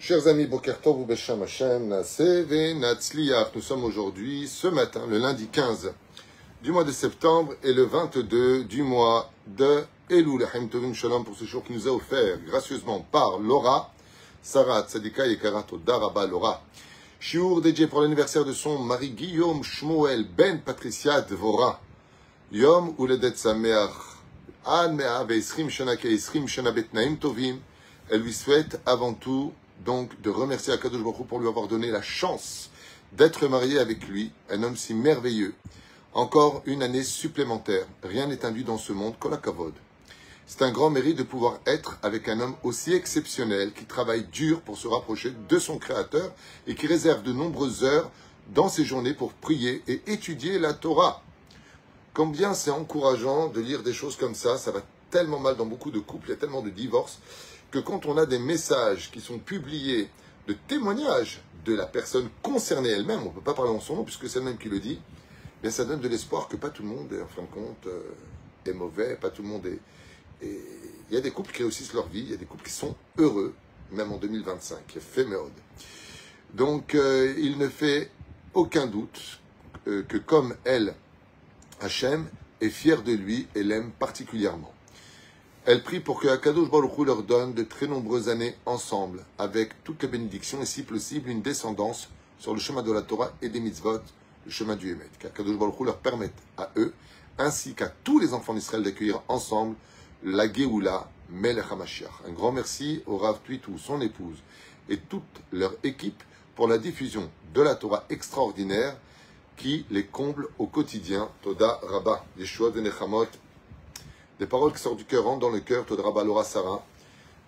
Chers amis, Boker Tov ou Beshem Hashem, Naaseh ve'Natzliach. Nous sommes aujourd'hui, ce matin, le lundi 15 du mois de septembre et le 22 du mois de Elul. Chaim Tovim Shalom pour ce jour qui nous a offert gracieusement par Laura, Sarah Tzadika et Karato Daraba Laura. Shiur dédié pour l'anniversaire de son mari Guillaume Shmuel Ben Patricia Dvora. Yom Uledet Sameach. Ad Mea ve'Isrim Shana ke'Isrim Shana betnaim Tovim. Elle lui souhaite avant tout donc de remercier Akadosh Baruch Hu pour lui avoir donné la chance d'être mariée avec lui, un homme si merveilleux. Encore une année supplémentaire. Rien n'est induit dans ce monde, kol hakavod. C'est un grand mérite de pouvoir être avec un homme aussi exceptionnel qui travaille dur pour se rapprocher de son Créateur et qui réserve de nombreuses heures dans ses journées pour prier et étudier la Torah. Combien c'est encourageant de lire des choses comme ça va tellement mal dans beaucoup de couples, il y a tellement de divorces, que quand on a des messages qui sont publiés de témoignages de la personne concernée elle-même, on ne peut pas parler en son nom puisque c'est elle-même qui le dit, bien ça donne de l'espoir que pas tout le monde, en fin de compte, est mauvais, pas tout le monde est... Il y a des couples qui réussissent leur vie, il y a des couples qui sont heureux, même en 2025, fait méode. Donc, il ne fait aucun doute que comme elle, Hachem est fier de lui et l'aime particulièrement. Elle prie pour que Akadosh Baruch Hu leur donne de très nombreuses années ensemble, avec toutes les bénédictions et si possible une descendance sur le chemin de la Torah et des mitzvot, le chemin du Hémet. Qu'Akadosh Baruch Hu leur permette à eux, ainsi qu'à tous les enfants d'Israël d'accueillir ensemble la Géoula Melech HaMashiach. Un grand merci au Rav Tuitou, son épouse, et toute leur équipe pour la diffusion de la Torah extraordinaire qui les comble au quotidien. Toda Rabba, Yeshua de Nechamot. Des paroles qui sortent du cœur rentrent dans le cœur. Toda Rabba Laura Sarah.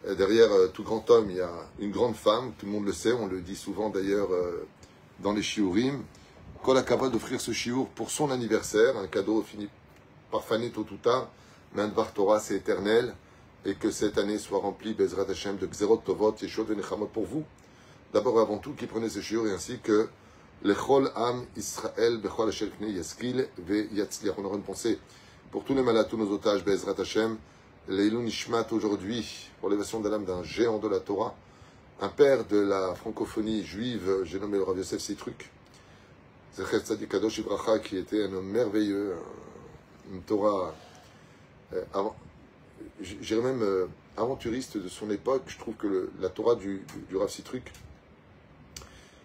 Derrière tout grand homme, il y a une grande femme. Tout le monde le sait. On le dit souvent d'ailleurs dans les shiurim. Kol hakavod d'offrir ce shiur pour son anniversaire. Un cadeau fini par faner tôt ou tard. Mais un Dvar Torah, c'est éternel. Et que cette année soit remplie, Bezrat Hashem, de Gzerot Tovot, Yeshua de Nechamot pour vous. D'abord et avant tout, qui prenez ce shiur et ainsi que Lechol Am Israël, Bechol Asher Kne Yaskil Ve Yatzliach. On aura une pensée pour tous les malades, tous nos otages, Bezrat Hashem, Leilou Nishmat aujourd'hui, pour l'élévation de l'âme d'un géant de la Torah, un père de la francophonie juive, j'ai nommé le Rav Yosef Sitruk, Zecher Tzadik Kadosh Ibracha, qui était un homme merveilleux, une Torah, j'irais même aventuriste de son époque. Je trouve que la Torah du Rav Sitruk,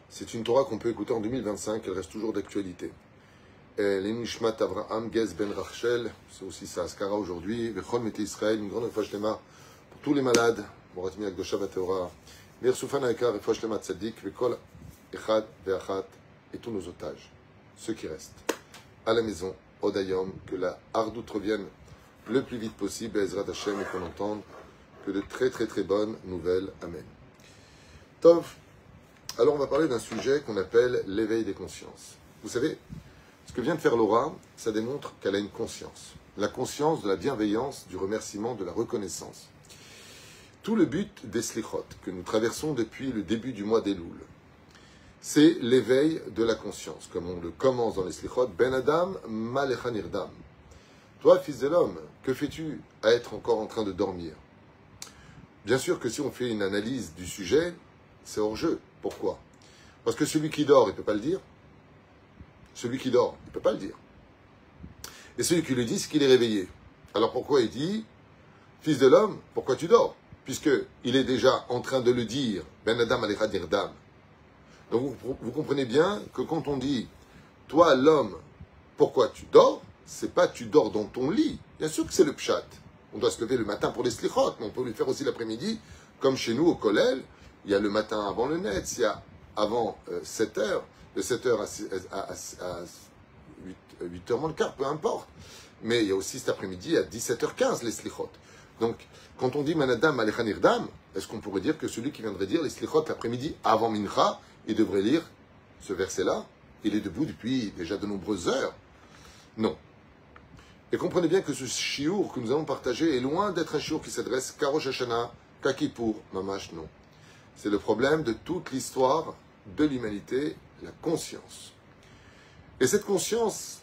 c'est une Torah qu'on peut écouter en 2025, elle reste toujours d'actualité. L'Enishmat Avraham Gez Ben Rachel, c'est aussi sa Askara aujourd'hui. Vechol Mete Israël, une grande refouach lema pour tous les malades. Moratmi Akdosha Vateora. Mir Soufan Aikar, refouach lema Tzadik, Vekol Echad Veachat, et tous nos otages, ceux qui restent à la maison, Odayom, que la hardoute revienne le plus vite possible, Ezrat Hashem, et qu'on entende que de très très très bonnes nouvelles. Amen. Tov. Alors on va parler d'un sujet qu'on appelle l'éveil des consciences. Vous savez, ce que vient de faire Laura, ça démontre qu'elle a une conscience. La conscience de la bienveillance, du remerciement, de la reconnaissance. Tout le but des slichot que nous traversons depuis le début du mois d'Elul, c'est l'éveil de la conscience. Comme on le commence dans les slichot, Ben Adam Malecha Nirdam. Toi, fils de l'homme, que fais-tu à être encore en train de dormir? Bien sûr que si on fait une analyse du sujet, c'est hors jeu. Pourquoi? Parce que celui qui dort, il ne peut pas le dire. Celui qui dort, il ne peut pas le dire. Et celui qui le dit, c'est qu'il est réveillé. Alors pourquoi il dit, fils de l'homme, pourquoi tu dors? Puisqu'il est déjà en train de le dire, Ben Adam Alecha Nirdam. Donc vous comprenez bien que quand on dit, toi l'homme, pourquoi tu dors? C'est pas tu dors dans ton lit. Bien sûr que c'est le pshat. On doit se lever le matin pour les slichot, mais on peut le faire aussi l'après-midi, comme chez nous au kollel. Il y a le matin avant le net, il y a avant 7h, de 7h à 8h moins le quart, peu importe. Mais il y a aussi cet après-midi à 17h15 les slichot. Donc, quand on dit Manadam Alecha Nirdam, est-ce qu'on pourrait dire que celui qui viendrait dire les slichot l'après-midi avant Mincha, il devrait lire ce verset-là? Il est debout depuis déjà de nombreuses heures. Non. Et comprenez bien que ce shiur que nous allons partager est loin d'être un shiur qui s'adresse qu'à Rosh Hashanah, qu'à Kippour, mamash non. C'est le problème de toute l'histoire de l'humanité, la conscience. Et cette conscience,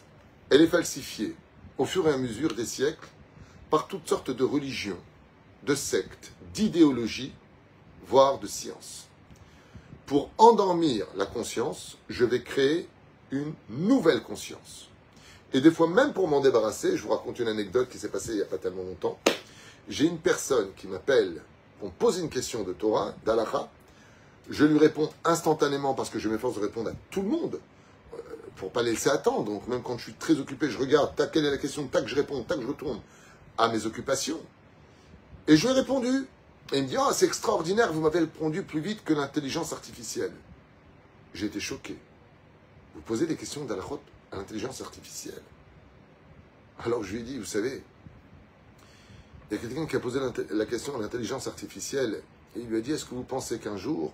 elle est falsifiée au fur et à mesure des siècles par toutes sortes de religions, de sectes, d'idéologies, voire de sciences. Pour endormir la conscience, je vais créer une nouvelle conscience. Et des fois, même pour m'en débarrasser, je vous raconte une anecdote qui s'est passée il n'y a pas tellement longtemps. J'ai une personne qui m'appelle, on me pose une question de Torah, d'Halakha. Je lui réponds instantanément parce que je m'efforce de répondre à tout le monde pour ne pas les laisser attendre. Donc même quand je suis très occupé, je regarde, tac, quelle est la question, tac, je réponds, tac, je retourne à mes occupations. Et je lui ai répondu. Et il me dit, oh, c'est extraordinaire, vous m'avez répondu plus vite que l'intelligence artificielle. J'ai été choqué. Vous posez des questions d'Halachot à l'intelligence artificielle. Alors je lui ai dit, vous savez, il y a quelqu'un qui a posé la question à l'intelligence artificielle et il lui a dit, est-ce que vous pensez qu'un jour,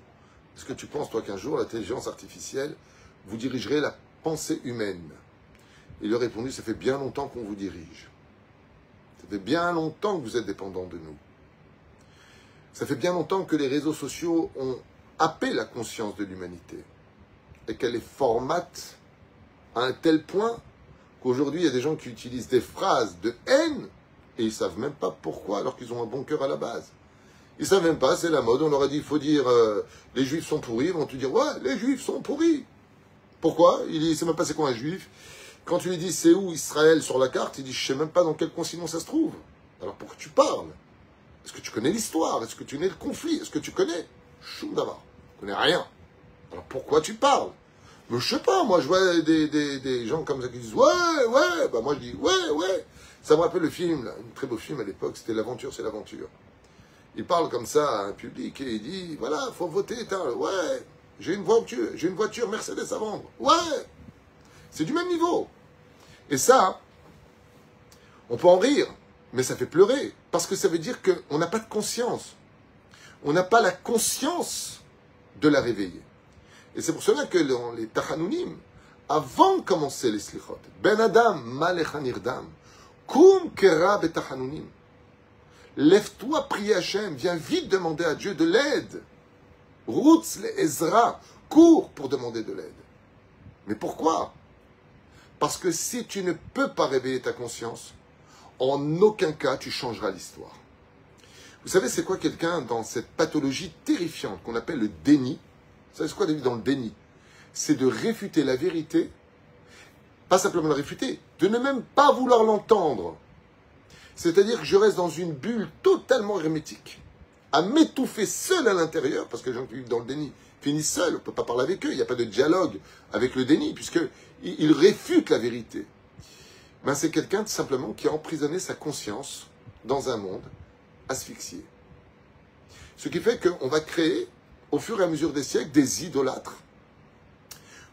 est-ce que tu penses toi qu'un jour l'intelligence artificielle vous dirigerez la pensée humaine? Il lui a répondu, ça fait bien longtemps qu'on vous dirige. Ça fait bien longtemps que vous êtes dépendant de nous. Ça fait bien longtemps que les réseaux sociaux ont happé la conscience de l'humanité et qu'elle les formate à un tel point qu'aujourd'hui, il y a des gens qui utilisent des phrases de haine et ils ne savent même pas pourquoi alors qu'ils ont un bon cœur à la base. Ils ne savent même pas, c'est la mode. On leur a dit, il faut dire les juifs sont pourris. Ils vont te dire, ouais, les juifs sont pourris. Pourquoi? Il ne sait même pas c'est quoi un juif. Quand tu lui dis c'est où Israël sur la carte, il dit, je ne sais même pas dans quel continent ça se trouve. Alors pourquoi tu parles? Est-ce que tu connais l'histoire? Est-ce que tu connais le conflit? Est-ce que tu connais? Choum d'abord. Tu connais rien. Alors pourquoi tu parles? Mais je sais pas, moi je vois des gens comme ça qui disent ouais, bah moi je dis ouais. Ça me rappelle le film, là, un très beau film à l'époque, c'était L'aventure, c'est l'aventure. Il parle comme ça à un public et il dit voilà, faut voter, ouais, j'ai une voiture Mercedes à vendre. Ouais, c'est du même niveau. Et ça, on peut en rire, mais ça fait pleurer. Parce que ça veut dire qu'on n'a pas de conscience. On n'a pas la conscience de la réveiller. Et c'est pour cela que dans les Tachanounim, avant de commencer les Slichot, Ben Adam, Malechan Irdam, Kum Kera Betachanounim, lève-toi, prie Hachem, viens vite demander à Dieu de l'aide. Routz le Ezra, cours pour demander de l'aide. Mais pourquoi? Parce que si tu ne peux pas réveiller ta conscience, en aucun cas tu changeras l'histoire. Vous savez, c'est quoi quelqu'un dans cette pathologie terrifiante qu'on appelle le déni? Vous savez, c'est quoi dans le déni? C'est de réfuter la vérité, pas simplement la réfuter, de ne même pas vouloir l'entendre. C'est-à-dire que je reste dans une bulle totalement hermétique, à m'étouffer seul à l'intérieur, parce que les gens qui vivent dans le déni finissent seuls, on ne peut pas parler avec eux, il n'y a pas de dialogue avec le déni, puisqu'ils réfutent la vérité. Ben, c'est quelqu'un tout simplement qui a emprisonné sa conscience dans un monde asphyxié. Ce qui fait qu'on va créer, au fur et à mesure des siècles, des idolâtres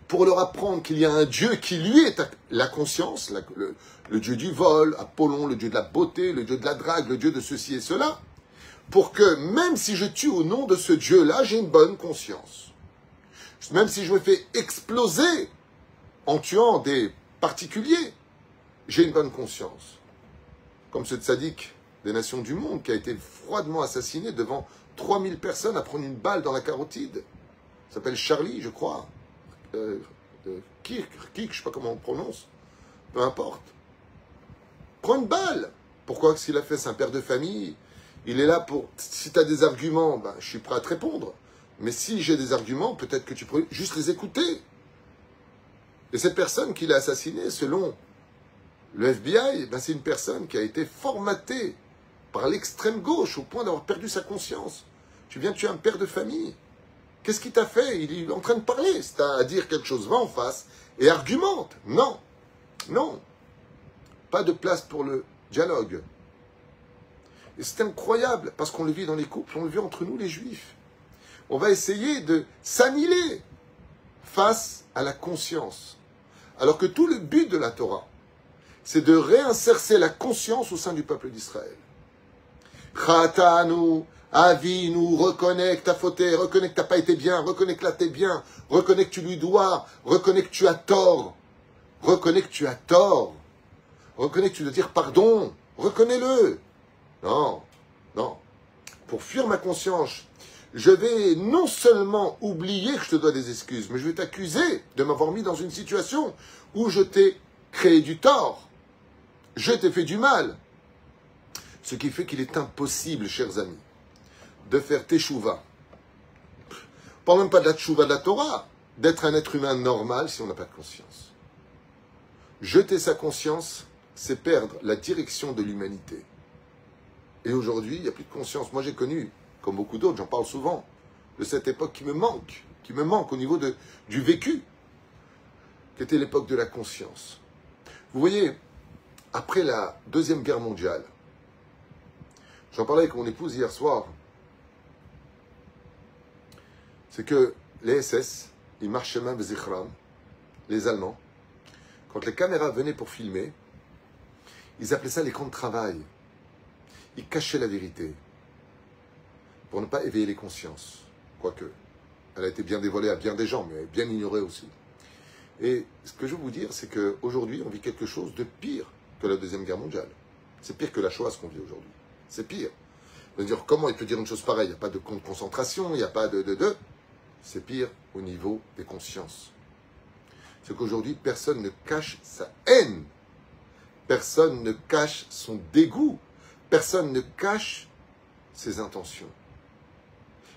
pour leur apprendre qu'il y a un Dieu qui lui est la conscience, le Dieu du vol, Apollon, le Dieu de la beauté, le Dieu de la drague, le Dieu de ceci et cela, pour que même si je tue au nom de ce Dieu-là, j'ai une bonne conscience. Même si je me fais exploser en tuant des particuliers, j'ai une bonne conscience. Comme ce tzaddik des nations du monde qui a été froidement assassiné devant 3000 personnes à prendre une balle dans la carotide. Il s'appelle Charlie, je crois. Kirk, je ne sais pas comment on prononce. Peu importe. Prends une balle. Pourquoi? Parce qu'il a fait, c'est un père de famille. Il est là pour... Si tu as des arguments, ben, je suis prêt à te répondre. Mais si j'ai des arguments, peut-être que tu pourrais juste les écouter. Et cette personne qu'il a assassinée, selon le FBI, ben, c'est une personne qui a été formatée par l'extrême gauche au point d'avoir perdu sa conscience. Tu viens de tuer un père de famille. Qu'est-ce qu'il t'a fait? Il est en train de parler. Si tu as à dire quelque chose, va en face et argumente. Non. Non. Pas de place pour le dialogue. Et c'est incroyable, parce qu'on le vit dans les couples, on le vit entre nous les juifs. On va essayer de s'annihiler face à la conscience. Alors que tout le but de la Torah, c'est de réinsérer la conscience au sein du peuple d'Israël. Chatanu, Avinu, reconnais que tu as fauté, reconnais que tu n'as pas été bien, reconnais que là tu es bien, reconnais que tu lui dois, reconnais que tu as tort, reconnais que tu as tort, reconnais que tu dois dire pardon, reconnais-le. Non, non. Pour fuir ma conscience, je vais non seulement oublier que je te dois des excuses, mais je vais t'accuser de m'avoir mis dans une situation où je t'ai créé du tort. Je t'ai fait du mal. Ce qui fait qu'il est impossible, chers amis, de faire teshuva parle même pas de la tchouva de la Torah, d'être un être humain normal si on n'a pas de conscience. Jeter sa conscience, c'est perdre la direction de l'humanité. Et aujourd'hui, il n'y a plus de conscience. Moi, j'ai connu, comme beaucoup d'autres, j'en parle souvent, de cette époque qui me manque au niveau du vécu, qui était l'époque de la conscience. Vous voyez, après la Deuxième Guerre mondiale, j'en parlais avec mon épouse hier soir, c'est que les SS, ils marchaient même Zichram, les Allemands, quand les caméras venaient pour filmer, ils appelaient ça les camps de travail. Ils cachaient la vérité pour ne pas éveiller les consciences. Quoique, elle a été bien dévoilée à bien des gens, mais bien ignorée aussi. Et ce que je veux vous dire, c'est qu'aujourd'hui, on vit quelque chose de pire que la Deuxième Guerre mondiale. C'est pire que la Shoah, ce qu'on vit aujourd'hui. C'est pire. Vous allez dire, comment il peut dire une chose pareille? Il n'y a pas de camp de concentration, il n'y a pas de... C'est pire au niveau des consciences. C'est qu'aujourd'hui, personne ne cache sa haine. Personne ne cache son dégoût. Personne ne cache ses intentions.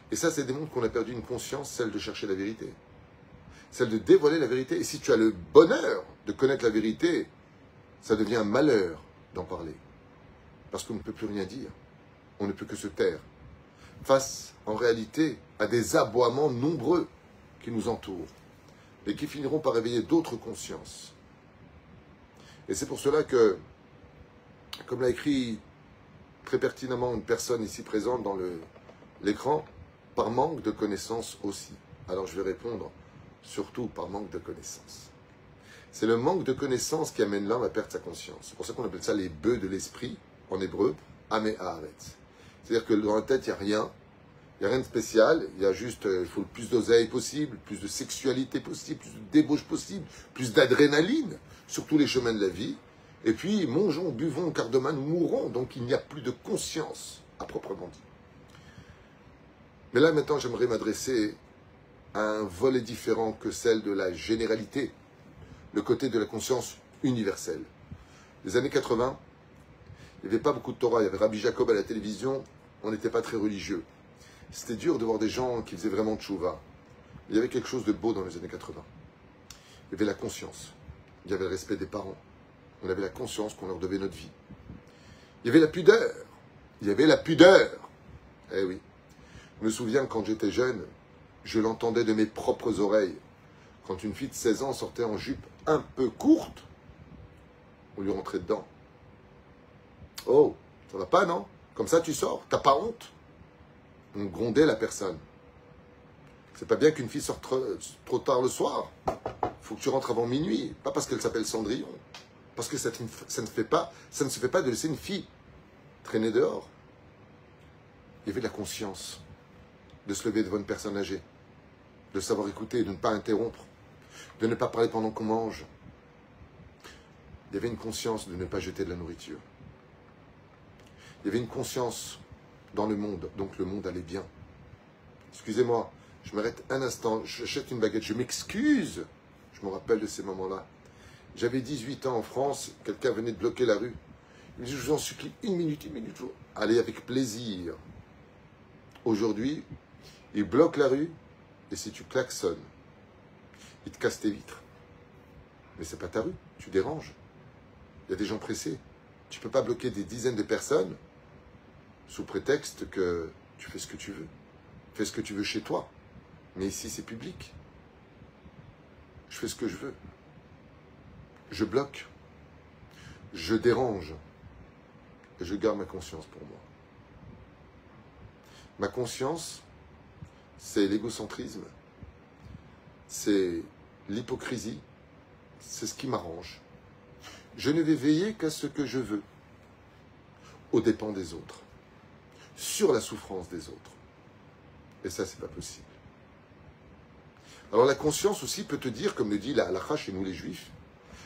Et ça, c'est des mondes qu'on a perdu une conscience, celle de chercher la vérité. Celle de dévoiler la vérité. Et si tu as le bonheur de connaître la vérité, ça devient un malheur d'en parler. Parce qu'on ne peut plus rien dire. On ne peut que se taire. Face, en réalité, à des aboiements nombreux qui nous entourent. Et qui finiront par réveiller d'autres consciences. Et c'est pour cela que, comme l'a écrit très pertinemment une personne ici présente dans l'écran, par manque de connaissances aussi. Alors je vais répondre, surtout par manque de connaissances. C'est le manque de connaissances qui amène l'homme à perdre sa conscience. C'est pour ça qu'on appelle ça les bœufs de l'esprit, en hébreu, amé haaretz. C'est-à-dire que dans la tête, il n'y a rien. Il n'y a rien de spécial, il y a juste, il faut le plus d'oseille possible, plus de sexualité possible, plus de débauche possible, plus d'adrénaline sur tous les chemins de la vie. Et puis, mangeons, buvons, car demain nous mourrons. Donc, il n'y a plus de conscience, à proprement dit. Mais là, maintenant, j'aimerais m'adresser à un volet différent que celle de la généralité, le côté de la conscience universelle. Les années 80, il n'y avait pas beaucoup de Torah, il y avait Rabbi Jacob à la télévision, on n'était pas très religieux. C'était dur de voir des gens qui faisaient vraiment tchouva. Il y avait quelque chose de beau dans les années 80. Il y avait la conscience. Il y avait le respect des parents. On avait la conscience qu'on leur devait notre vie. Il y avait la pudeur. Il y avait la pudeur. Eh oui. Je me souviens quand j'étais jeune, je l'entendais de mes propres oreilles. Quand une fille de 16 ans sortait en jupe un peu courte, on lui rentrait dedans. Oh, ça va pas, non? Comme ça tu sors, t'as pas honte? On grondait la personne. C'est pas bien qu'une fille sorte trop tard le soir. Il faut que tu rentres avant minuit. Pas parce qu'elle s'appelle Cendrillon. Parce que ça ne se fait pas de laisser une fille traîner dehors. Il y avait de la conscience. De se lever devant une personne âgée. De savoir écouter, de ne pas interrompre. De ne pas parler pendant qu'on mange. Il y avait une conscience de ne pas jeter de la nourriture. Il y avait une conscience dans le monde, donc le monde allait bien. Excusez-moi, je m'arrête un instant, j'achète une baguette, je m'excuse. Je me rappelle de ces moments-là. J'avais 18 ans en France, quelqu'un venait de bloquer la rue. Il me dit, je vous en supplie, une minute. Allez, avec plaisir. Aujourd'hui, il bloque la rue, et si tu klaxonnes, il te casse tes vitres. Mais c'est pas ta rue, tu déranges. Il y a des gens pressés. Tu ne peux pas bloquer des dizaines de personnes sous prétexte que tu fais ce que tu veux. Fais ce que tu veux chez toi. Mais ici, c'est public. Je fais ce que je veux. Je bloque. Je dérange. Et je garde ma conscience pour moi. Ma conscience, c'est l'égocentrisme. C'est l'hypocrisie. C'est ce qui m'arrange. Je ne vais veiller qu'à ce que je veux. Aux dépens des autres. Sur la souffrance des autres. Et ça, c'est pas possible. Alors la conscience aussi peut te dire, comme le dit la halakha chez nous les juifs,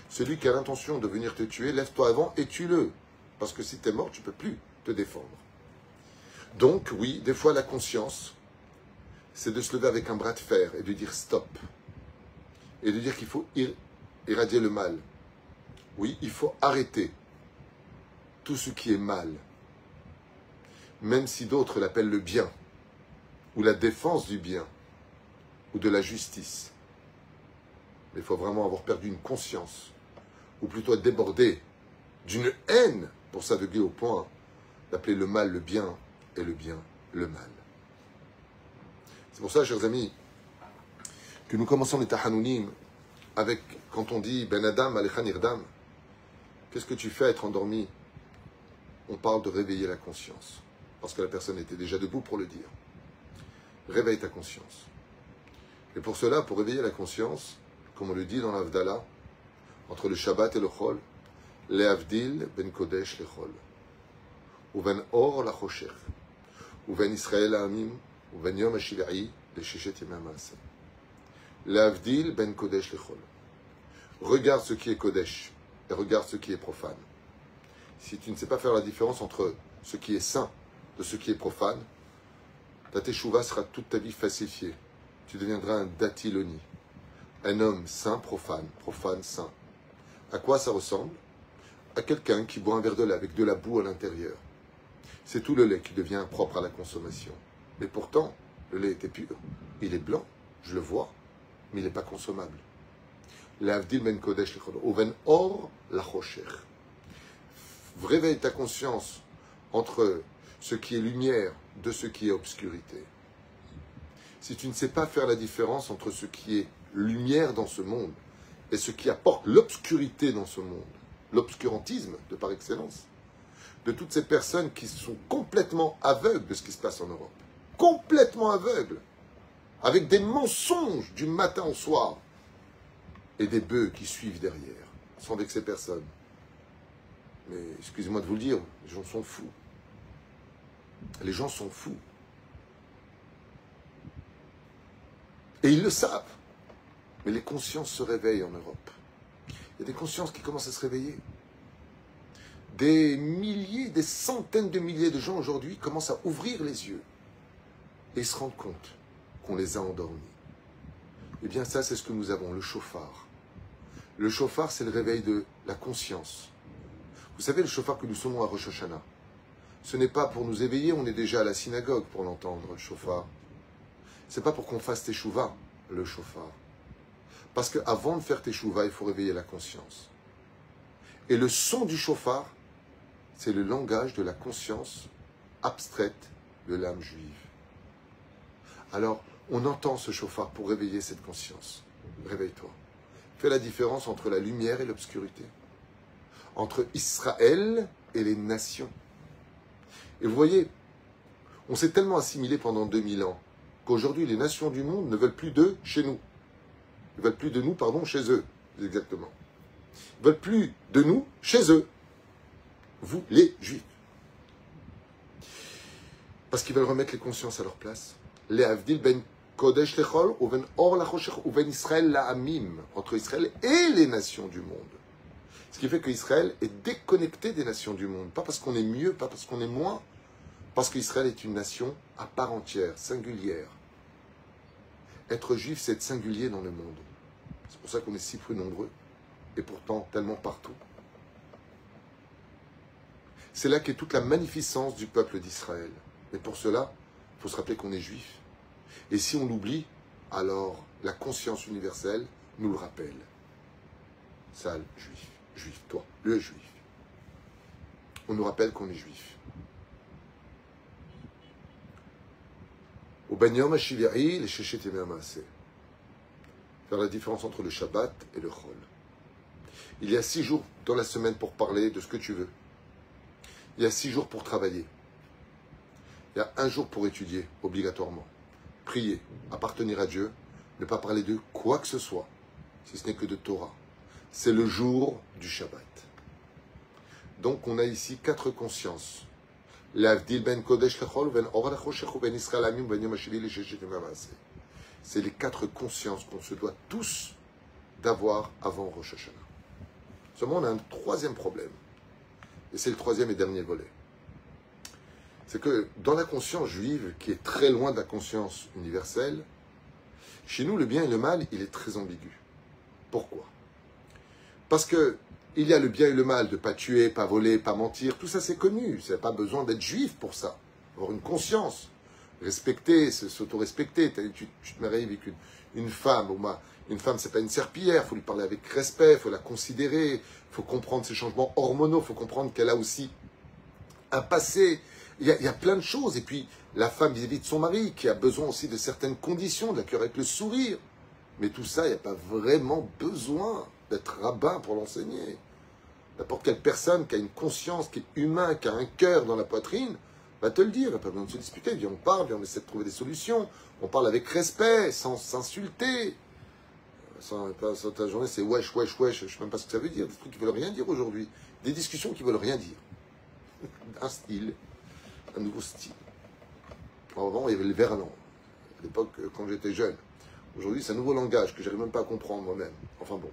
celui qui a l'intention de venir te tuer, lève-toi avant et tue-le. Parce que si tu es mort, tu ne peux plus te défendre. Donc oui, des fois la conscience, c'est de se lever avec un bras de fer et de dire stop. Et de dire qu'il faut irradier le mal. Oui, il faut arrêter tout ce qui est mal. Même si d'autres l'appellent le bien, ou la défense du bien. ou de la justice. Mais il faut vraiment avoir perdu une conscience, ou plutôt être débordé d'une haine pour s'aveugler au point d'appeler le mal le bien et le bien le mal. C'est pour ça, chers amis, que nous commençons les Tahanounim avec, quand on dit Ben Adam, Alechan Irdam, qu'est-ce que tu fais à être endormi? On parle de réveiller la conscience, parce que la personne était déjà debout pour le dire. Réveille ta conscience. Et pour cela, pour réveiller la conscience, comme on le dit dans l'Avdallah, entre le Shabbat et le Chol, le Avdil ben Kodesh le Chol, ou ben Or la Choshech, ou ben Israël la Amim, ou ben Yom HaShiva'i le Sheshet Yemei HaMaaseh. Le Avdil ben Kodesh le Chol. Regarde ce qui est Kodesh et regarde ce qui est profane. Si tu ne sais pas faire la différence entre ce qui est saint de ce qui est profane, ta teshuva sera toute ta vie falsifiée. Tu deviendras un datiloni, un homme saint, profane, profane, saint. À quoi ça ressemble? À quelqu'un qui boit un verre de lait avec de la boue à l'intérieur. C'est tout le lait qui devient impropre à la consommation. Mais pourtant, le lait était pur. Il est blanc, je le vois, mais il n'est pas consommable. L'avdil ben kodesh lechol, oven or la choshech. Réveille ta conscience entre ce qui est lumière de ce qui est obscurité. Si tu ne sais pas faire la différence entre ce qui est lumière dans ce monde et ce qui apporte l'obscurité dans ce monde, l'obscurantisme de par excellence, de toutes ces personnes qui sont complètement aveugles de ce qui se passe en Europe, complètement aveugles, avec des mensonges du matin au soir et des bœufs qui suivent derrière, sans vexer personne. Mais excusez-moi de vous le dire, les gens sont fous. Les gens sont fous. Et ils le savent. Mais les consciences se réveillent en Europe. Il y a des consciences qui commencent à se réveiller. Des milliers, des centaines de milliers de gens aujourd'hui commencent à ouvrir les yeux et se rendent compte qu'on les a endormis. Eh bien ça, c'est ce que nous avons, le shofar. Le shofar, c'est le réveil de la conscience. Vous savez, le shofar que nous sonnons à Rosh Hashanah, ce n'est pas pour nous éveiller, on est déjà à la synagogue pour l'entendre, le shofar. Ce n'est pas pour qu'on fasse teshuva, le shofar. Parce qu'avant de faire teshuva, il faut réveiller la conscience. Et le son du shofar, c'est le langage de la conscience abstraite de l'âme juive. Alors, on entend ce shofar pour réveiller cette conscience. Réveille-toi. Fais la différence entre la lumière et l'obscurité. Entre Israël et les nations. Et vous voyez, on s'est tellement assimilé pendant 2000 ans qu'aujourd'hui, les nations du monde ne veulent plus d'eux chez nous. Ils ne veulent plus de nous, pardon, chez eux, exactement. Ils ne veulent plus de nous chez eux. Vous, les Juifs. Parce qu'ils veulent remettre les consciences à leur place. Les Avdil ben Kodesh lechol, ou ben Or la Choshech, ou ben Israël la Amim, entre Israël et les nations du monde. Ce qui fait qu'Israël est déconnecté des nations du monde. Pas parce qu'on est mieux, pas parce qu'on est moins, parce qu'Israël est une nation à part entière, singulière. Être juif, c'est être singulier dans le monde. C'est pour ça qu'on est si peu nombreux, et pourtant tellement partout. C'est là qu'est toute la magnificence du peuple d'Israël. Mais pour cela, il faut se rappeler qu'on est juif. Et si on l'oublie, alors la conscience universelle nous le rappelle. Sale juif. Juif, toi, le juif. On nous rappelle qu'on est juif. Au Ben Yom HaShiva'i, le Sheshet Yemei HaMaaseh. Faire la différence entre le Shabbat et le Chol. Il y a 6 jours dans la semaine pour parler de ce que tu veux. Il y a 6 jours pour travailler. Il y a 1 jour pour étudier, obligatoirement. Prier, appartenir à Dieu, ne pas parler de quoi que ce soit, si ce n'est que de Torah. C'est le jour du Shabbat. Donc on a ici 4 consciences. L'Avdil ben Kodesh lechol, ben Or la Choshech, ben Israël Amim, ben Yom HaShiva'i le Sheshet Yemei HaMaaseh. C'est les 4 consciences qu'on se doit tous d'avoir avant Rosh Hashanah. Seulement on a un 3e problème. Et c'est le 3e et dernier volet. C'est que dans la conscience juive, qui est très loin de la conscience universelle, chez nous, le bien et le mal, il est très ambigu. Pourquoi? Parce que il y a le bien et le mal, de ne pas tuer, pas voler, pas mentir, tout ça c'est connu. Il n'y a pas besoin d'être juif pour ça. Avoir une conscience, respecter, s'auto-respecter. Tu te maries avec Une femme, une femme, c'est pas une serpillière, il faut lui parler avec respect, il faut la considérer, il faut comprendre ses changements hormonaux, il faut comprendre qu'elle a aussi un passé. Il y a plein de choses. Et puis, la femme vis-à-vis de son mari, qui a besoin aussi de certaines conditions, de l'accueillir avec le sourire. Mais tout ça, il n'y a pas vraiment besoin d'être rabbin pour l'enseigner. N'importe quelle personne qui a une conscience, qui est humain, qui a un cœur dans la poitrine, va te le dire. Il n'y a pas besoin de se disputer. Viens, on parle, viens, on essaie de trouver des solutions. On parle avec respect, sans s'insulter. Sans ta journée, c'est wesh, wesh, wesh. Je ne sais même pas ce que ça veut dire. Des trucs qui ne veulent rien dire aujourd'hui. Des discussions qui ne veulent rien dire. Un style, un nouveau style. Avant, il y avait le verlan. À l'époque, quand j'étais jeune. Aujourd'hui, c'est un nouveau langage que je n'arrive même pas à comprendre moi-même. Enfin bon,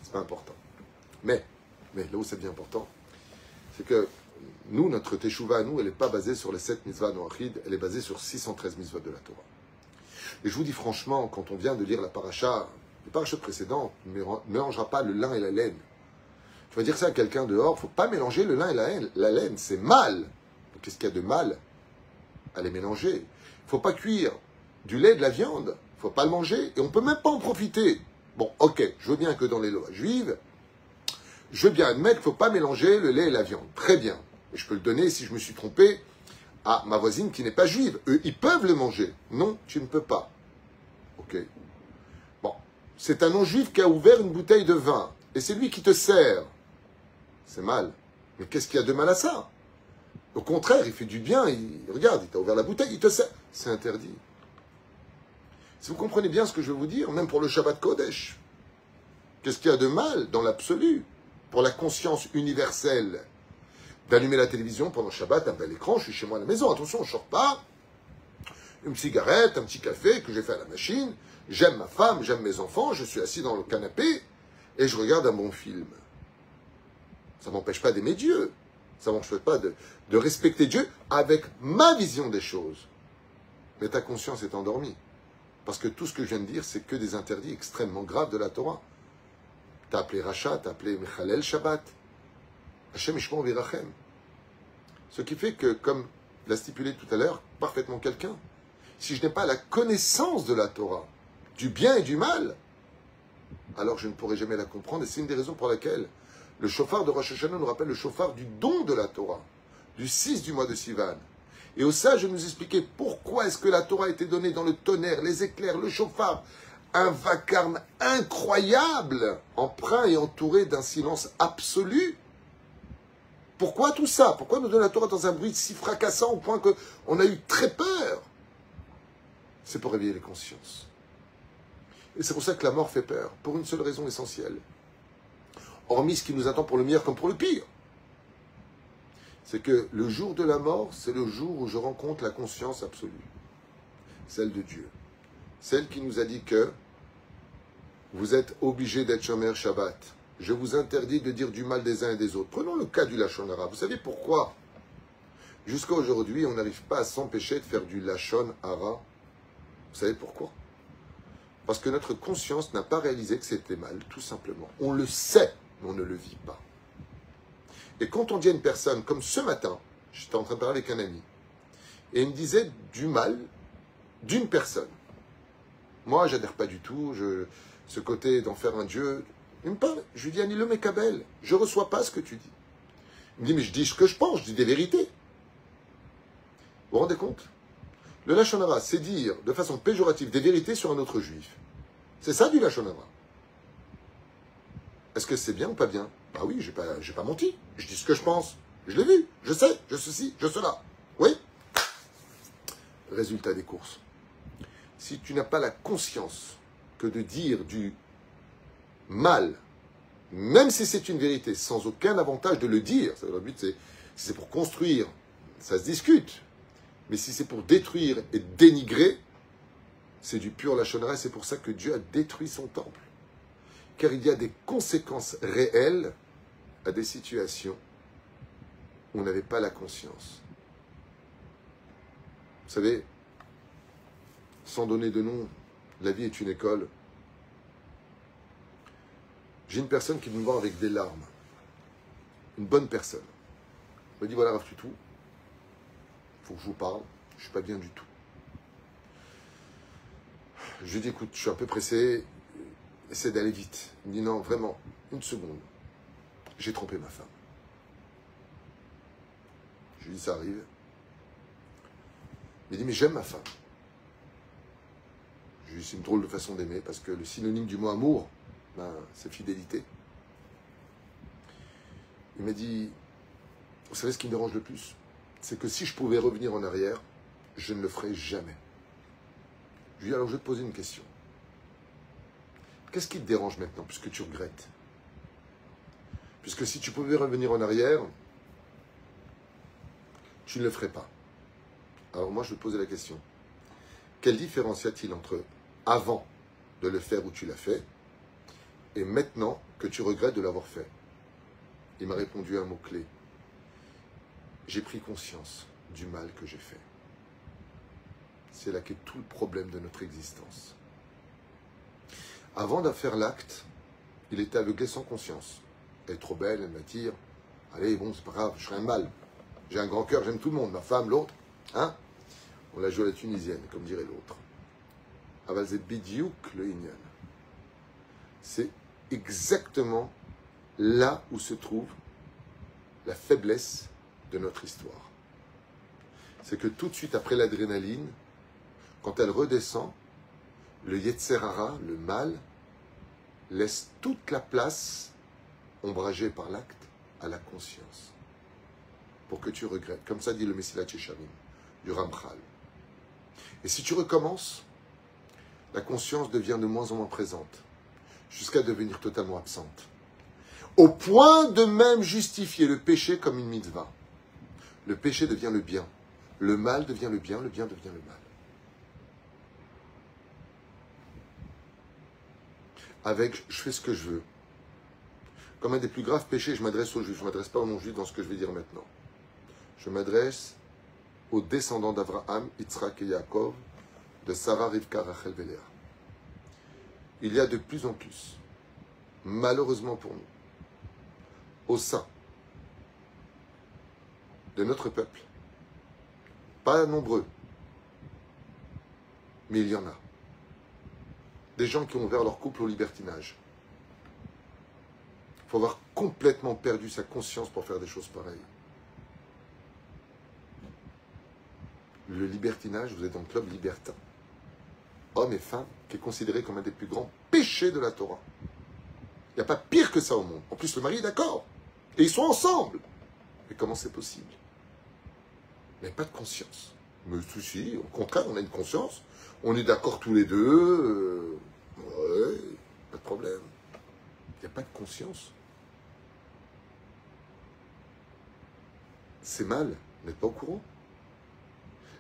c'est pas important. Mais là où c'est bien important, c'est que nous, notre teshuva, nous, elle n'est pas basée sur les 7 mitzvahs noachid, elle est basée sur 613 mitzvahs de la Torah. Et je vous dis franchement, quand on vient de lire la paracha, les parachas précédentes, on ne mélangera pas le lin et la laine. Tu vas dire ça à quelqu'un dehors, il ne faut pas mélanger le lin et la laine, c'est mal. Qu'est-ce qu'il y a de mal à les mélanger? Il ne faut pas cuire du lait et de la viande, il ne faut pas le manger, et on ne peut même pas en profiter. Bon, ok, je veux bien que dans les lois juives, je veux bien admettre qu'il ne faut pas mélanger le lait et la viande. Très bien. Et je peux le donner, si je me suis trompé, à ma voisine qui n'est pas juive. Eux, ils peuvent le manger. Non, tu ne peux pas. Ok. Bon, c'est un non-juif qui a ouvert une bouteille de vin, et c'est lui qui te sert. C'est mal. Mais qu'est-ce qu'il y a de mal à ça? Au contraire, il fait du bien. Regarde, il t'a ouvert la bouteille, il te sert. C'est interdit. Si vous comprenez bien ce que je veux vous dire, même pour le Shabbat Kodesh, qu'est-ce qu'il y a de mal dans l'absolu, pour la conscience universelle, d'allumer la télévision pendant Shabbat, un bel écran, je suis chez moi à la maison, attention, je ne sors pas, une cigarette, un petit café que j'ai fait à la machine, j'aime ma femme, j'aime mes enfants, je suis assis dans le canapé et je regarde un bon film. Ça ne m'empêche pas d'aimer Dieu, ça ne m'empêche pas de respecter Dieu avec ma vision des choses. Mais ta conscience est endormie. Parce que tout ce que je viens de dire, c'est que des interdits extrêmement graves de la Torah. T'as appelé Racha, t'as appelé Mechalel Shabbat. Hashem Ishmor Virachem. Ce qui fait que, comme l'a stipulé tout à l'heure, parfaitement quelqu'un, si je n'ai pas la connaissance de la Torah, du bien et du mal, alors je ne pourrai jamais la comprendre. Et c'est une des raisons pour laquelle le shofar de Rosh Hashanah nous rappelle le shofar du don de la Torah, du 6 du mois de Sivan. Et au sage, je nous expliquais pourquoi est-ce que la Torah a été donnée dans le tonnerre, les éclairs, le shofar, un vacarme incroyable, empreint et entouré d'un silence absolu. Pourquoi tout ça? Pourquoi nous donner la Torah dans un bruit si fracassant au point qu'on a eu très peur? C'est pour réveiller les consciences. Et c'est pour ça que la mort fait peur, pour une seule raison essentielle. Hormis ce qui nous attend pour le meilleur comme pour le pire. C'est que le jour de la mort, c'est le jour où je rencontre la conscience absolue. Celle de Dieu. Celle qui nous a dit que vous êtes obligés d'être Shomer Shabbat. Je vous interdis de dire du mal des uns et des autres. Prenons le cas du Lachon Hara. Vous savez pourquoi? Jusqu'à aujourd'hui, on n'arrive pas à s'empêcher de faire du Lachon Hara. Vous savez pourquoi? Parce que notre conscience n'a pas réalisé que c'était mal, tout simplement. On le sait, mais on ne le vit pas. Et quand on dit à une personne, comme ce matin, j'étais en train de parler avec un ami, et il me disait du mal d'une personne. Moi, j'adhère pas du tout, ce côté d'en faire un Dieu. Il me parle, je lui dis, Annie le Mekabel, je ne reçois pas ce que tu dis. Il me dit, mais je dis ce que je pense, je dis des vérités. Vous vous rendez compte? Le Lachon Hara, c'est dire de façon péjorative des vérités sur un autre juif. C'est ça du Lachon Hara. Est-ce que c'est bien ou pas bien? Bah oui, j'ai pas menti. Je dis ce que je pense. Je l'ai vu, je sais, je ceci, je cela. Oui? Résultat des courses. Si tu n'as pas la conscience que de dire du mal, même si c'est une vérité, sans aucun avantage de le dire, le but c'est pour construire, ça se discute. Mais si c'est pour détruire et dénigrer, c'est du pur Lachon Hara. C'est pour ça que Dieu a détruit son temple. Car il y a des conséquences réelles à des situations où on n'avait pas la conscience. Vous savez, sans donner de nom, la vie est une école. J'ai une personne qui me voit avec des larmes. Une bonne personne. Elle me dit, voilà Rav Tutu, il faut que je vous parle, je ne suis pas bien du tout. Je lui dis, écoute, je suis un peu pressé, essaie d'aller vite. Il me dit, non, vraiment, une seconde. J'ai trompé ma femme. Je lui dis, ça arrive. Il me dit, mais j'aime ma femme. Je lui dis, c'est une drôle de façon d'aimer, parce que le synonyme du mot amour, ben, c'est fidélité. Il m'a dit, vous savez ce qui me dérange le plus? C'est que si je pouvais revenir en arrière, je ne le ferais jamais. Je lui dis, alors je vais te poser une question. Qu'est-ce qui te dérange maintenant, puisque tu regrettes? Puisque si tu pouvais revenir en arrière, tu ne le ferais pas. Alors moi, je vais te poser la question. Quelle différence y a-t-il entre avant de le faire où tu l'as fait et maintenant que tu regrettes de l'avoir fait? Il m'a répondu un mot-clé. J'ai pris conscience du mal que j'ai fait. C'est là qu'est tout le problème de notre existence. Avant de faire l'acte, il était aveuglé sans conscience. Elle est trop belle, elle m'attire. Allez, bon, c'est pas grave, je ferai un mal. J'ai un grand cœur, j'aime tout le monde, ma femme, l'autre. Hein? On l'a joué à la tunisienne, comme dirait l'autre. Avalzet bidiouk le inyan. C'est exactement là où se trouve la faiblesse de notre histoire. C'est que tout de suite après l'adrénaline, quand elle redescend, le Yetzer Hara, le mal, laisse toute la place, ombragée par l'acte, à la conscience. Pour que tu regrettes. Comme ça dit le Messilat Yesharim, du Ramchal. Et si tu recommences, la conscience devient de moins en moins présente, jusqu'à devenir totalement absente. Au point de même justifier le péché comme une mitzvah. Le péché devient le bien. Le mal devient le bien devient le mal. Avec « je fais ce que je veux ». Comme un des plus graves péchés, je m'adresse aux Juifs. Je ne m'adresse pas aux non-Juifs dans ce que je vais dire maintenant. Je m'adresse aux descendants d'Abraham, Yitzhak et Yaakov, de Sarah, Rivka, Rachel et Léa. Il y a de plus en plus, malheureusement pour nous, au sein de notre peuple, pas nombreux, mais il y en a, des gens qui ont ouvert leur couple au libertinage. Il faut avoir complètement perdu sa conscience pour faire des choses pareilles. Le libertinage, vous êtes dans le club libertin. Hommes et femmes, qui est considéré comme un des plus grands péchés de la Torah. Il n'y a pas pire que ça au monde. En plus, le mari est d'accord. Et ils sont ensemble. Mais comment c'est possible? Il n'y a pas de conscience. Mais si, au contraire, on a une conscience. On est d'accord tous les deux. Ouais, pas de problème. Il n'y a pas de conscience. C'est mal. Vous n'êtes pas au courant.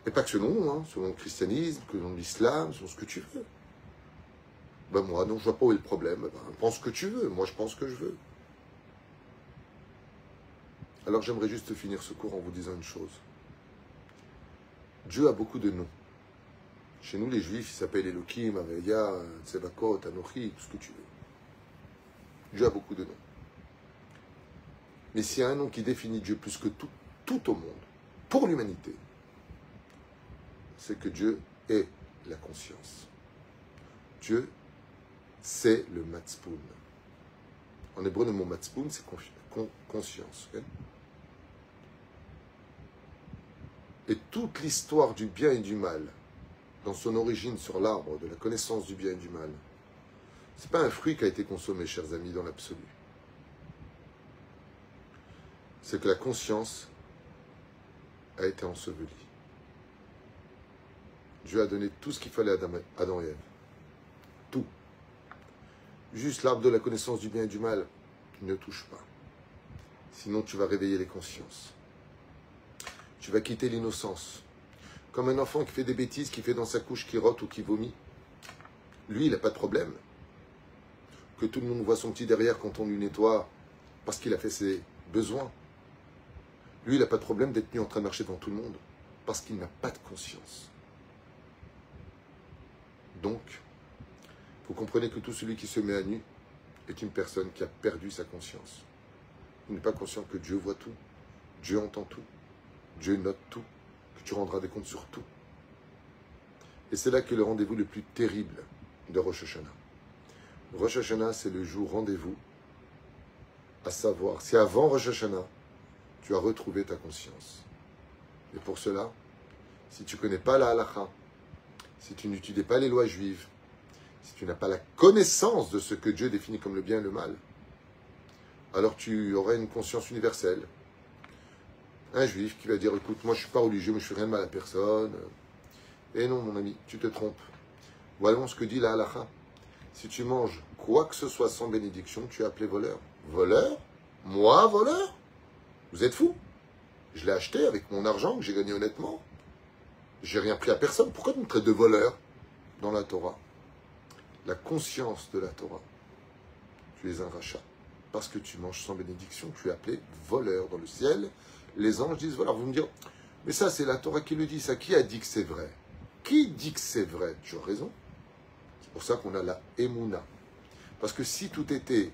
Et pas que selon, hein, selon le christianisme, selon l'islam, selon ce que tu veux. Ben moi, non, je vois pas où est le problème. Ben, pense ce que tu veux. Moi, je pense ce que je veux. Alors, j'aimerais juste finir ce cours en vous disant une chose. Dieu a beaucoup de noms. Chez nous, les Juifs, ils s'appellent Elohim, Aveya, Tsevakot, Anochi, tout ce que tu veux. Dieu a beaucoup de noms. Mais s'il y a un nom qui définit Dieu plus que tout au monde, pour l'humanité, c'est que Dieu est la conscience. Dieu, c'est le matzpoun. En hébreu, le mot matzpoun, c'est conscience. Okay? Et toute l'histoire du bien et du mal, dans son origine sur l'arbre de la connaissance du bien et du mal, ce n'est pas un fruit qui a été consommé, chers amis, dans l'absolu. C'est que la conscience a été ensevelie. Dieu a donné tout ce qu'il fallait à Adam et Ève. Tout. Juste l'arbre de la connaissance du bien et du mal, ne touche pas. Sinon, tu vas réveiller les consciences. Tu vas quitter l'innocence. Comme un enfant qui fait des bêtises, qui fait dans sa couche, qui rote ou qui vomit. Lui, il n'a pas de problème. Que tout le monde voit son petit derrière quand on lui nettoie, parce qu'il a fait ses besoins. Lui, il n'a pas de problème d'être nu en train de marcher devant tout le monde, parce qu'il n'a pas de conscience. Donc, vous comprenez que tout celui qui se met à nu est une personne qui a perdu sa conscience. Il n'est pas conscient que Dieu voit tout, Dieu entend tout, Dieu note tout, que tu rendras des comptes sur tout. Et c'est là que le rendez-vous le plus terrible de Rosh Hashanah. Rosh Hashanah, c'est le jour rendez-vous, à savoir si avant Rosh Hashanah, tu as retrouvé ta conscience. Et pour cela, si tu ne connais pas la halakha, si tu n'étudies pas les lois juives, si tu n'as pas la connaissance de ce que Dieu définit comme le bien et le mal, alors tu aurais une conscience universelle. Un juif qui va dire, écoute, moi je ne suis pas religieux, mais je ne fais rien de mal à personne. Et non, mon ami, tu te trompes. Voilà ce que dit la halakha. Si tu manges quoi que ce soit sans bénédiction, tu es appelé voleur. Voleur? Moi, voleur? Vous êtes fous? Je l'ai acheté avec mon argent que j'ai gagné honnêtement. J'ai rien pris à personne. Pourquoi tu me traites de voleur dans la Torah? La conscience de la Torah. Tu es un rachat. Parce que tu manges sans bénédiction, tu es appelé voleur dans le ciel. Les anges disent, voilà, vous me dire, mais ça c'est la Torah qui le dit, ça. Qui a dit que c'est vrai? Qui dit que c'est vrai? Tu as raison. C'est pour ça qu'on a la Emouna. Parce que si tout était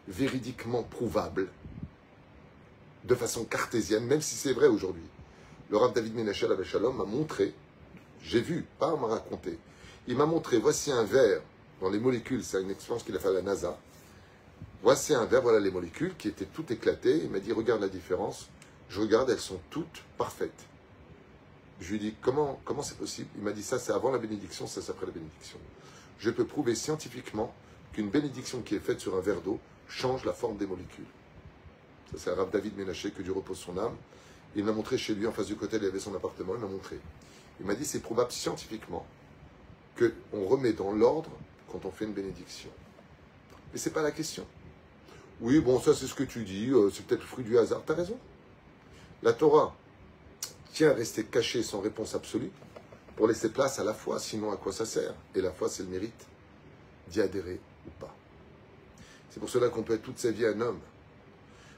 véridiquement prouvable, de façon cartésienne, même si c'est vrai aujourd'hui, le Rav David Menachel Alav Shalom m'a montré, j'ai vu, pas m'a raconté, il m'a montré, voici un verre dans les molécules, c'est une expérience qu'il a fait à la NASA, voici un verre, voilà les molécules qui étaient toutes éclatées, il m'a dit, regarde la différence, je regarde, elles sont toutes parfaites. Je lui ai dit, comment c'est possible? Il m'a dit, ça c'est avant la bénédiction, ça c'est après la bénédiction. Je peux prouver scientifiquement qu'une bénédiction qui est faite sur un verre d'eau change la forme des molécules. Ça c'est le Rav David Menaché, que Dieu repose son âme. Il m'a montré chez lui, en face du côté, il avait son appartement, il m'a montré. Il m'a dit, c'est probable scientifiquement qu'on remet dans l'ordre quand on fait une bénédiction. Mais ce n'est pas la question. Oui, bon, ça c'est ce que tu dis, c'est peut-être le fruit du hasard. Tu as raison. La Torah tient à rester cachée sans réponse absolue pour laisser place à la foi, sinon à quoi ça sert? Et la foi, c'est le mérite d'y adhérer ou pas. C'est pour cela qu'on peut être toute sa vie un homme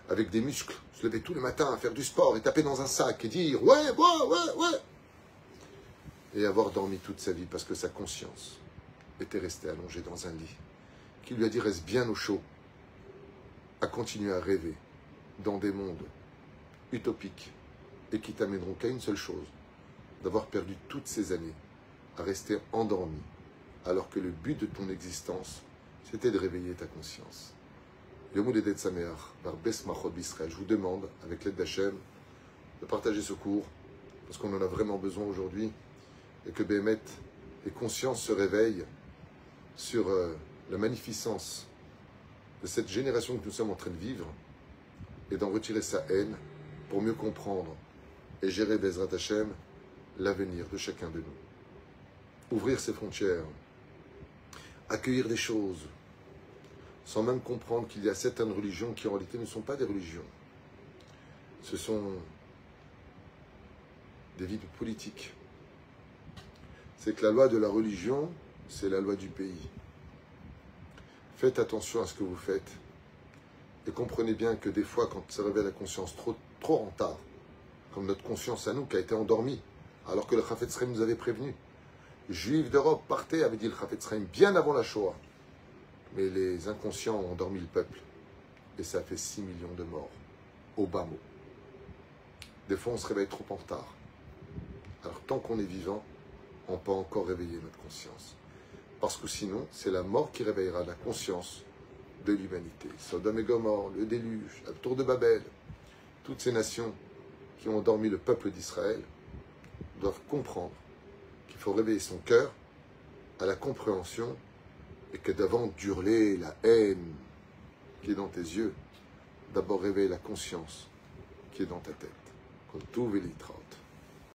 avec des muscles, se lever tous les matins à faire du sport et taper dans un sac et dire ouais, et avoir dormi toute sa vie parce que sa conscience était restée allongée dans un lit qui lui a dit reste bien au chaud, à continuer à rêver dans des mondes utopiques et qui t'amèneront qu'à une seule chose, d'avoir perdu toutes ces années à rester endormi alors que le but de ton existence c'était de réveiller ta conscience. Je vous demande, avec l'aide d'Hachem, de partager ce cours, parce qu'on en a vraiment besoin aujourd'hui, et que Béhémet et conscience se réveillent sur la magnificence de cette génération que nous sommes en train de vivre, et d'en retirer sa haine pour mieux comprendre et gérer Bezrat Hachem l'avenir de chacun de nous. Ouvrir ses frontières, accueillir des choses, sans même comprendre qu'il y a certaines religions qui en réalité ne sont pas des religions. Ce sont des vies politiques. C'est que la loi de la religion, c'est la loi du pays. Faites attention à ce que vous faites. Et comprenez bien que des fois, quand ça révèle la conscience trop en retard, comme notre conscience à nous qui a été endormie, alors que le Chafetz Chaim nous avait prévenu. Juifs d'Europe, partez, avait dit le Chafetz Chaim, bien avant la Shoah. Mais les inconscients ont endormi le peuple. Et ça fait 6 millions de morts. Au bas mot. Des fois, on se réveille trop en retard. Alors, tant qu'on est vivant, on peut encore réveiller notre conscience. Parce que sinon, c'est la mort qui réveillera la conscience de l'humanité. Sodome et Gomorrhe, le déluge, la tour de Babel, toutes ces nations qui ont endormi le peuple d'Israël doivent comprendre qu'il faut réveiller son cœur à la compréhension et que d'avant d'hurler la haine qui est dans tes yeux, d'abord réveille la conscience qui est dans ta tête. Comme tout Vélitraut.